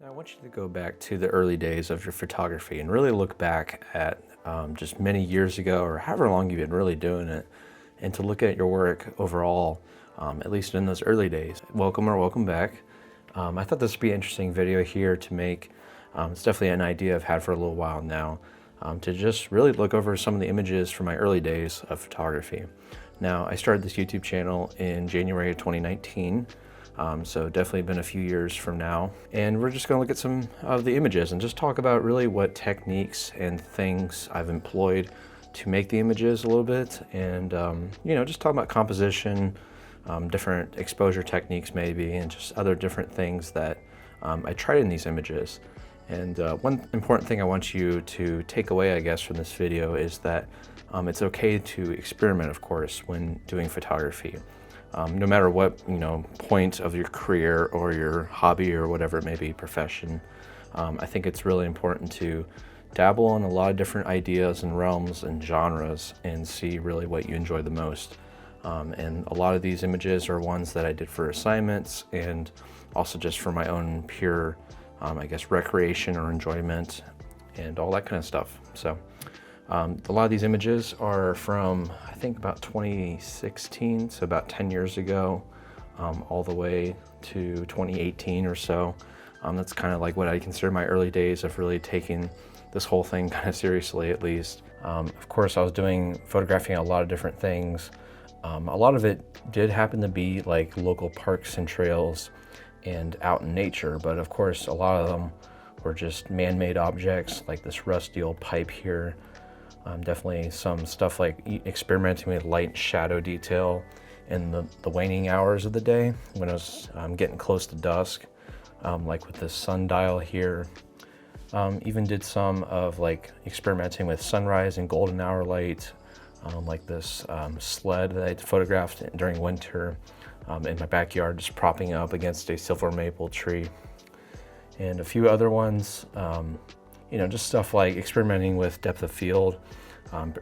Now, I want you to go back to the early days of your photography and really look back at just many years ago or however long you've been really doing it, and to look at your work overall, at least in those early days. Welcome back. I thought this would be an interesting video here to make. It's definitely an idea I've had for a little while now, to just really look over some of the images from my early days of photography. Now, I started this YouTube channel in January of 2019. So definitely been a few years from now. And we're just gonna look at some of the images and just talk about really what techniques and things I've employed to make the images a little bit. And, just talk about composition, different exposure techniques maybe, and just other different things that I tried in these images. And one important thing I want you to take away, I guess, from this video is that it's okay to experiment, of course, when doing photography. No matter what, point of your career or your hobby or whatever it may be, profession, I think it's really important to dabble in a lot of different ideas and realms and genres and see really what you enjoy the most. And a lot of these images are ones that I did for assignments and also just for my own pure, recreation or enjoyment and all that kind of stuff. So a lot of these images are from, I think, about 2016, so about 10 years ago, all the way to 2018 or so. That's kind of like what I consider my early days of really taking this whole thing kind of seriously, at least. Of course, I was photographing a lot of different things. A lot of it did happen to be like local parks and trails and out in nature, but of course, a lot of them were just man-made objects like this rusty old pipe here. Definitely some stuff like experimenting with light and shadow detail in the waning hours of the day when it was getting close to dusk, like with this sundial here. Even did some of like experimenting with sunrise and golden hour light, like this sled that I photographed during winter in my backyard, just propping up against a silver maple tree. And a few other ones, just stuff like experimenting with depth of field,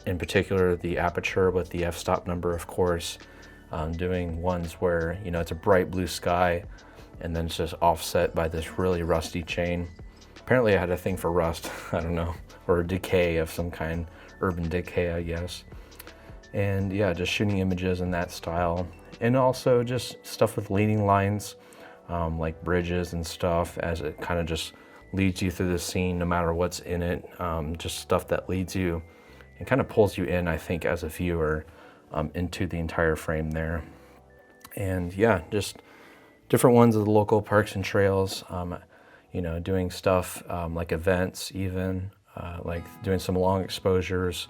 in particular the aperture with the f-stop number, of course, doing ones where, it's a bright blue sky and then it's just offset by this really rusty chain. Apparently I had a thing for rust, I don't know, or decay of some kind, urban decay, I guess. And yeah, just shooting images in that style. And also just stuff with leading lines, like bridges and stuff, as it kind of just leads you through the scene no matter what's in it. Just stuff that leads you and kind of pulls you in, I think, as a viewer, into the entire frame there. And yeah, just different ones of the local parks and trails, doing stuff like events even, like doing some long exposures,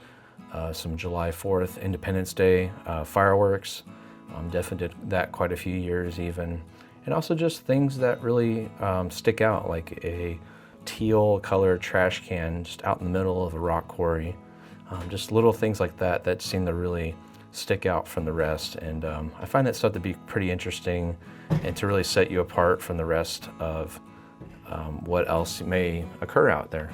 some July 4th, Independence Day fireworks. Definitely did that quite a few years even. And also just things that really stick out, like a teal colored trash can just out in the middle of a rock quarry. Just little things like that seem to really stick out from the rest. And I find that stuff to be pretty interesting and to really set you apart from the rest of what else may occur out there.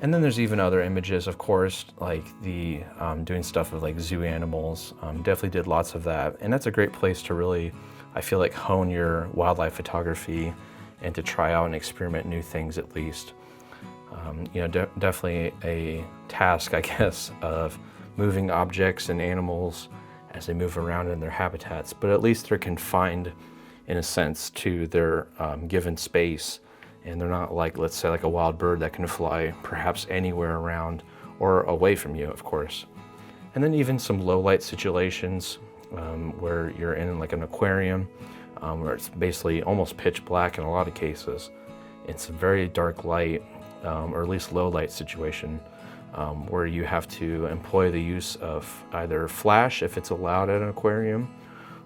And then there's even other images, of course, like the doing stuff with like zoo animals. Definitely did lots of that. And that's a great place to really, I feel like, hone your wildlife photography and to try out and experiment new things at least. Definitely a task, I guess, of moving objects and animals as they move around in their habitats, but at least they're confined in a sense to their given space. And they're not like, let's say, like a wild bird that can fly perhaps anywhere around or away from you, of course. And then even some low light situations where you're in like an aquarium, where it's basically almost pitch black in a lot of cases. It's a very dark light, or at least low light situation, where you have to employ the use of either flash if it's allowed at an aquarium,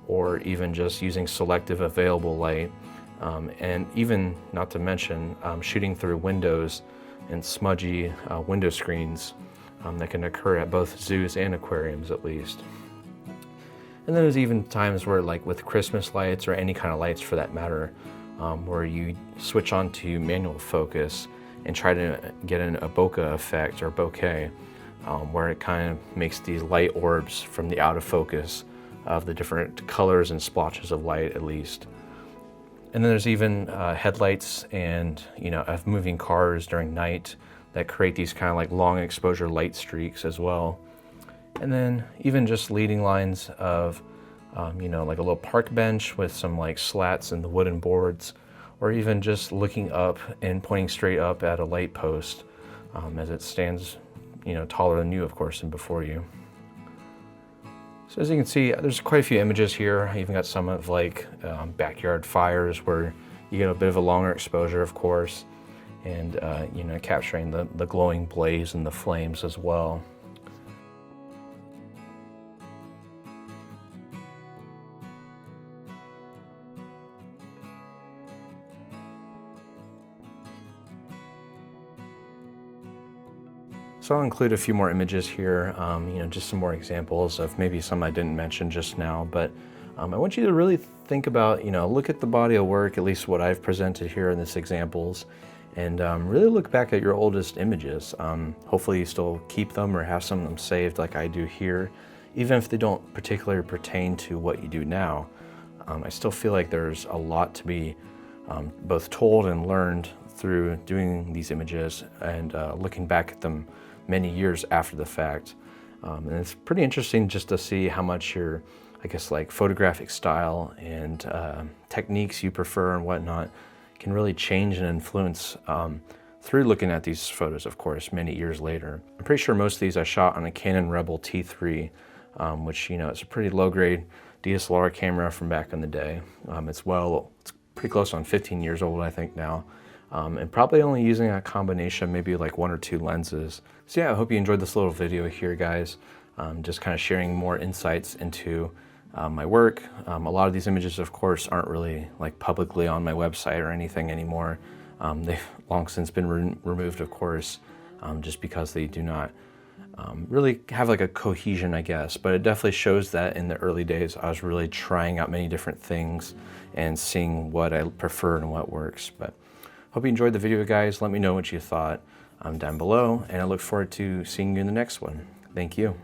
or even just using selective available light. And even, not to mention, shooting through windows and smudgy window screens that can occur at both zoos and aquariums at least. And then there's even times where, like with Christmas lights or any kind of lights for that matter, where you switch on to manual focus and try to get a bokeh effect or bokeh, where it kind of makes these light orbs from the out of focus of the different colors and splotches of light at least. And then there's even headlights and, of moving cars during night that create these kind of like long exposure light streaks as well. And then even just leading lines of, like a little park bench with some like slats in the wooden boards, or even just looking up and pointing straight up at a light post as it stands, taller than you, of course, and before you. So as you can see, there's quite a few images here. I even got some of like backyard fires where you get a bit of a longer exposure, of course, and capturing the glowing blaze and the flames as well. So I'll include a few more images here, just some more examples of maybe some I didn't mention just now, but I want you to really think about, look at the body of work, at least what I've presented here in these examples, and really look back at your oldest images. Hopefully you still keep them or have some of them saved like I do here, even if they don't particularly pertain to what you do now. I still feel like there's a lot to be both told and learned through doing these images and looking back at them many years after the fact. And it's pretty interesting just to see how much your, like photographic style and techniques you prefer and whatnot can really change and influence through looking at these photos, of course, many years later. I'm pretty sure most of these I shot on a Canon Rebel T3, which, it's a pretty low-grade DSLR camera from back in the day. It's pretty close on 15 years old, I think, now. And probably only using a combination, maybe like 1 or 2 lenses. So yeah, I hope you enjoyed this little video here, guys. Just kind of sharing more insights into my work. A lot of these images, of course, aren't really like publicly on my website or anything anymore. They've long since been removed, of course, just because they do not really have like a cohesion, I guess. But it definitely shows that in the early days, I was really trying out many different things and seeing what I prefer and what works. But hope you enjoyed the video, guys. Let me know what you thought down below, and I look forward to seeing you in the next one. Thank you.